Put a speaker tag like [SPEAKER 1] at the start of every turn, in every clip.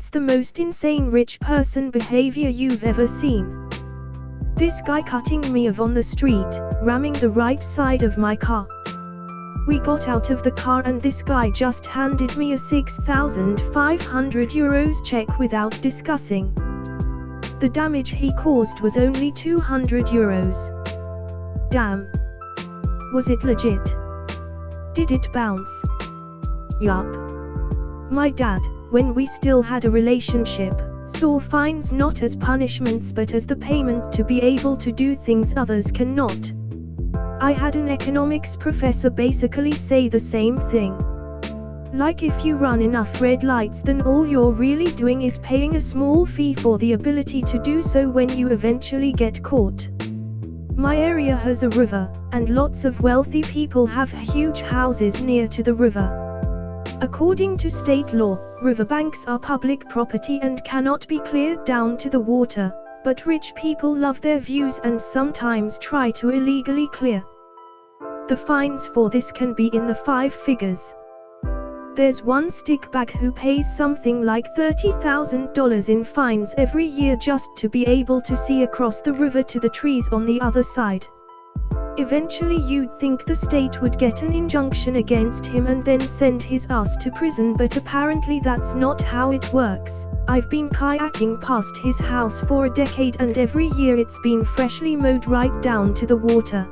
[SPEAKER 1] It's the most insane rich person behavior you've ever seen. This guy cutting me off on the street, ramming the right side of my car. We got out of the car and this guy just handed me a 6,500 euros check without discussing. The damage he caused was only 200 euros. Damn. Was it legit? Did it bounce? Yup. My dad, when we still had a relationship, saw fines not as punishments but as the payment to be able to do things others cannot. I had an economics professor basically say the same thing. Like if you run enough red lights, then all you're really doing is paying a small fee for the ability to do so when you eventually get caught. My area has a river, and lots of wealthy people have huge houses near to the river. According to state law, riverbanks are public property and cannot be cleared down to the water, but rich people love their views and sometimes try to illegally clear. The fines for this can be in the 5 figures. There's one stickbag who pays something like $30,000 in fines every year just to be able to see across the river to the trees on the other side. Eventually you'd think the state would get an injunction against him and then send his ass to prison, but apparently that's not how it works. I've been kayaking past his house for a decade and every year it's been freshly mowed right down to the water.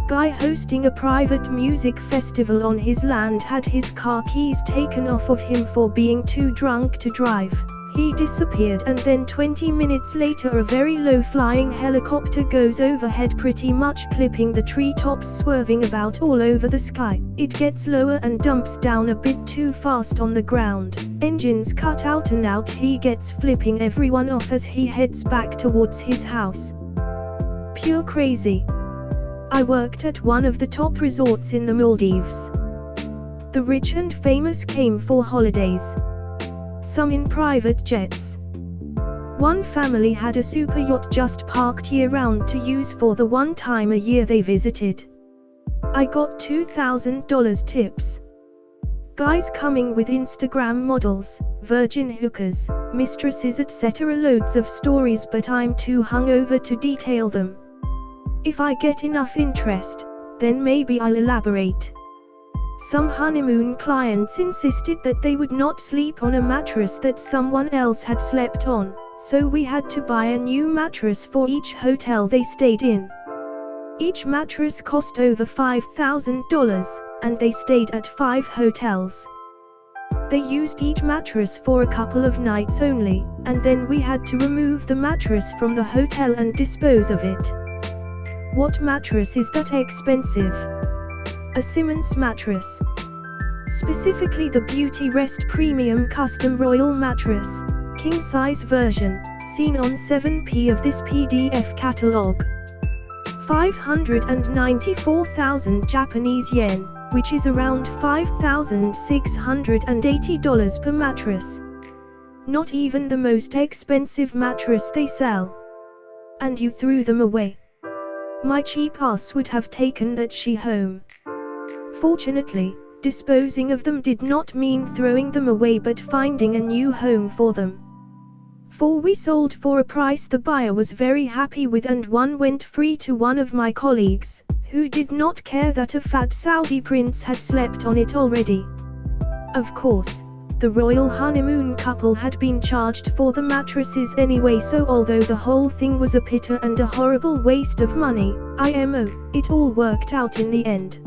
[SPEAKER 1] Guy hosting a private music festival on his land had his car keys taken off of him for being too drunk to drive. He disappeared and then 20 minutes later a very low-flying helicopter goes overhead, pretty much clipping the treetops, swerving about all over the sky. It gets lower and dumps down a bit too fast on the ground. Engines cut out and out. He gets flipping everyone off as he heads back towards his house. Pure crazy. I worked at one of the top resorts in the Maldives. The rich and famous came for holidays. Some in private jets. One family had a super yacht just parked year-round to use for the one time a year they visited. I got $2,000 tips. Guys coming with Instagram models, virgin hookers, mistresses etc. Loads of stories, but I'm too hungover to detail them. If I get enough interest, then maybe I'll elaborate. Some honeymoon clients insisted that they would not sleep on a mattress that someone else had slept on, so we had to buy a new mattress for each hotel they stayed in. Each mattress cost over $5,000, and they stayed at 5 hotels. They used each mattress for a couple of nights only, and then we had to remove the mattress from the hotel and dispose of it. What mattress is that expensive? A Simmons mattress. Specifically the Beauty Rest Premium Custom Royal Mattress, king size version, seen on 7p of this PDF catalog. 594,000 Japanese yen, which is around $5,680 per mattress. Not even the most expensive mattress they sell. And you threw them away. My cheap ass would have taken that shit home. Fortunately, disposing of them did not mean throwing them away but finding a new home for them. 4 we sold for a price the buyer was very happy with, and one went free to one of my colleagues, who did not care that a fat Saudi prince had slept on it already. Of course, the royal honeymoon couple had been charged for the mattresses anyway, so although the whole thing was a pitter and a horrible waste of money, it all worked out in the end.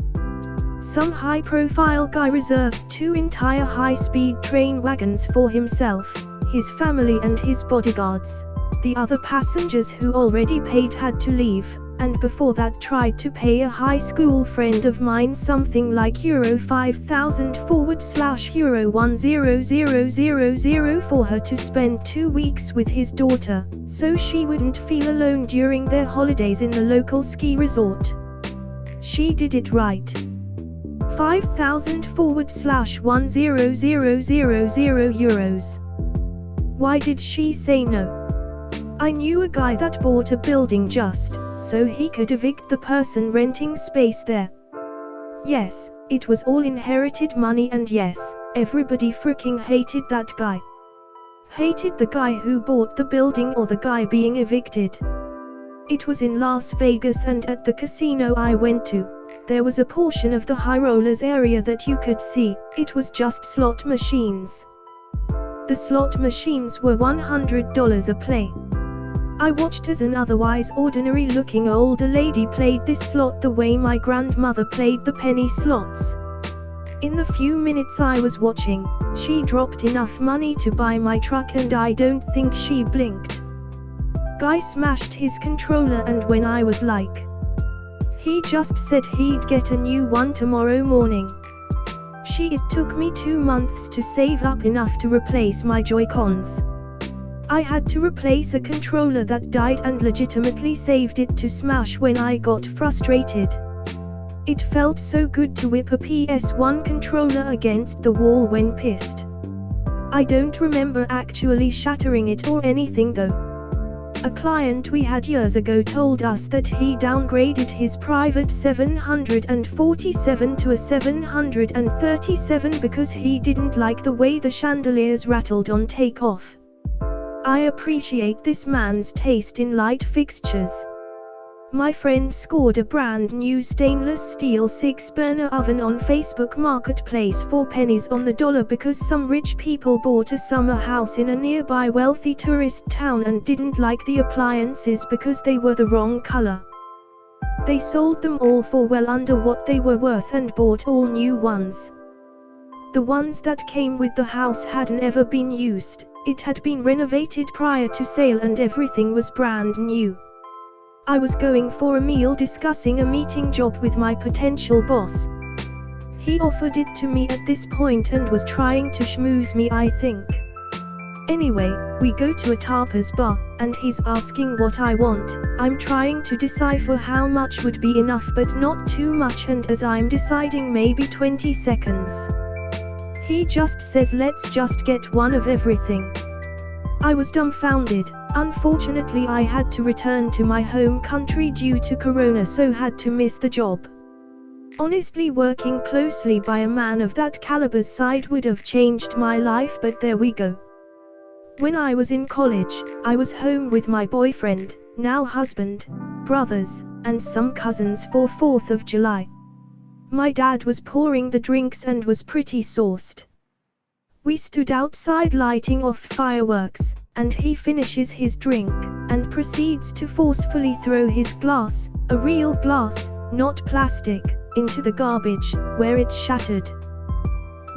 [SPEAKER 1] Some high-profile guy reserved 2 entire high-speed train wagons for himself, his family and his bodyguards. The other passengers who already paid had to leave, and before that tried to pay a high school friend of mine something like €5,000 for her to spend 2 weeks with his daughter, so she wouldn't feel alone during their holidays in the local ski resort. She did it right. €5,000 Why did she say no? I knew a guy that bought a building just so he could evict the person renting space there. Yes, it was all inherited money, and yes, everybody freaking hated that guy. Hated the guy who bought the building or the guy being evicted. It was in Las Vegas, and at the casino I went to, there was a portion of the high rollers area that you could see. It was just slot machines. The slot machines were $100 a play. I watched as an otherwise ordinary-looking older lady played this slot the way my grandmother played the penny slots. In the few minutes I was watching, she dropped enough money to buy my truck, and I don't think she blinked. Guy smashed his controller, and when I was like, he just said he'd get a new one tomorrow morning. It took me 2 months to save up enough to replace my Joy-Cons. I had to replace a controller that died and legitimately saved it to smash when I got frustrated. It felt so good to whip a PS1 controller against the wall when pissed. I don't remember actually shattering it or anything though. A client we had years ago told us that he downgraded his private 747 to a 737 because he didn't like the way the chandeliers rattled on takeoff. I appreciate this man's taste in light fixtures. My friend scored a brand new stainless steel 6-burner oven on Facebook Marketplace for pennies on the dollar because some rich people bought a summer house in a nearby wealthy tourist town and didn't like the appliances because they were the wrong color. They sold them all for well under what they were worth and bought all new ones. The ones that came with the house had never been used. It had been renovated prior to sale and everything was brand new. I was going for a meal discussing a meeting job with my potential boss. He offered it to me at this point and was trying to schmooze me, I think. Anyway, we go to a tapas bar, and he's asking what I want. I'm trying to decipher how much would be enough but not too much, and as I'm deciding maybe 20 seconds. He just says let's just get one of everything. I was dumbfounded. Unfortunately I had to return to my home country due to Corona, so had to miss the job. Honestly, working closely by a man of that caliber's side would have changed my life, but there we go. When I was in college, I was home with my boyfriend, now husband, brothers, and some cousins for 4th of July. My dad was pouring the drinks and was pretty sauced. We stood outside lighting off fireworks, and he finishes his drink, and proceeds to forcefully throw his glass, a real glass, not plastic, into the garbage, where it shattered.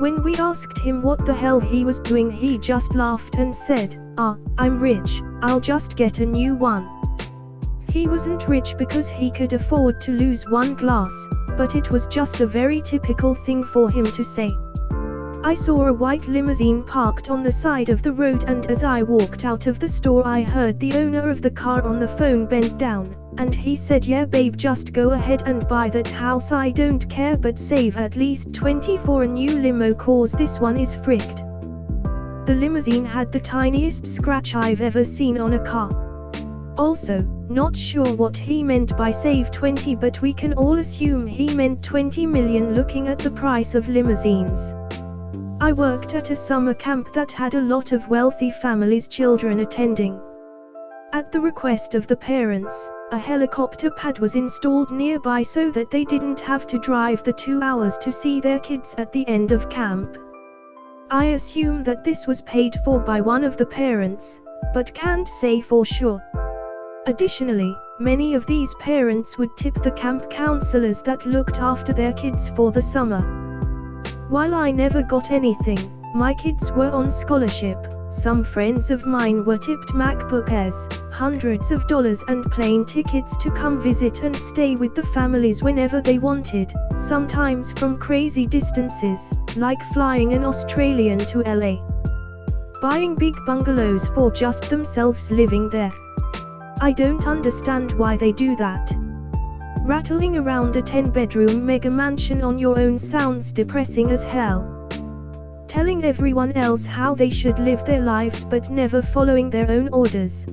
[SPEAKER 1] When we asked him what the hell he was doing, he just laughed and said, I'm rich, I'll just get a new one. He wasn't rich because he could afford to lose one glass, but it was just a very typical thing for him to say. I saw a white limousine parked on the side of the road, and as I walked out of the store I heard the owner of the car on the phone bent down, and he said, yeah babe, just go ahead and buy that house, I don't care, but save at least 20 for a new limo cause this one is fricked. The limousine had the tiniest scratch I've ever seen on a car. Also, not sure what he meant by save 20, but we can all assume he meant 20 million looking at the price of limousines. I worked at a summer camp that had a lot of wealthy families' children attending. At the request of the parents, a helicopter pad was installed nearby so that they didn't have to drive the 2 hours to see their kids at the end of camp. I assume that this was paid for by one of the parents, but can't say for sure. Additionally, many of these parents would tip the camp counselors that looked after their kids for the summer. While I never got anything, my kids were on scholarship. Some friends of mine were tipped MacBook Airs, hundreds of dollars, and plane tickets to come visit and stay with the families whenever they wanted, sometimes from crazy distances, like flying an Australian to LA. Buying big bungalows for just themselves living there. I don't understand why they do that. Rattling around a 10-bedroom mega mansion on your own sounds depressing as hell. Telling everyone else how they should live their lives but never following their own orders.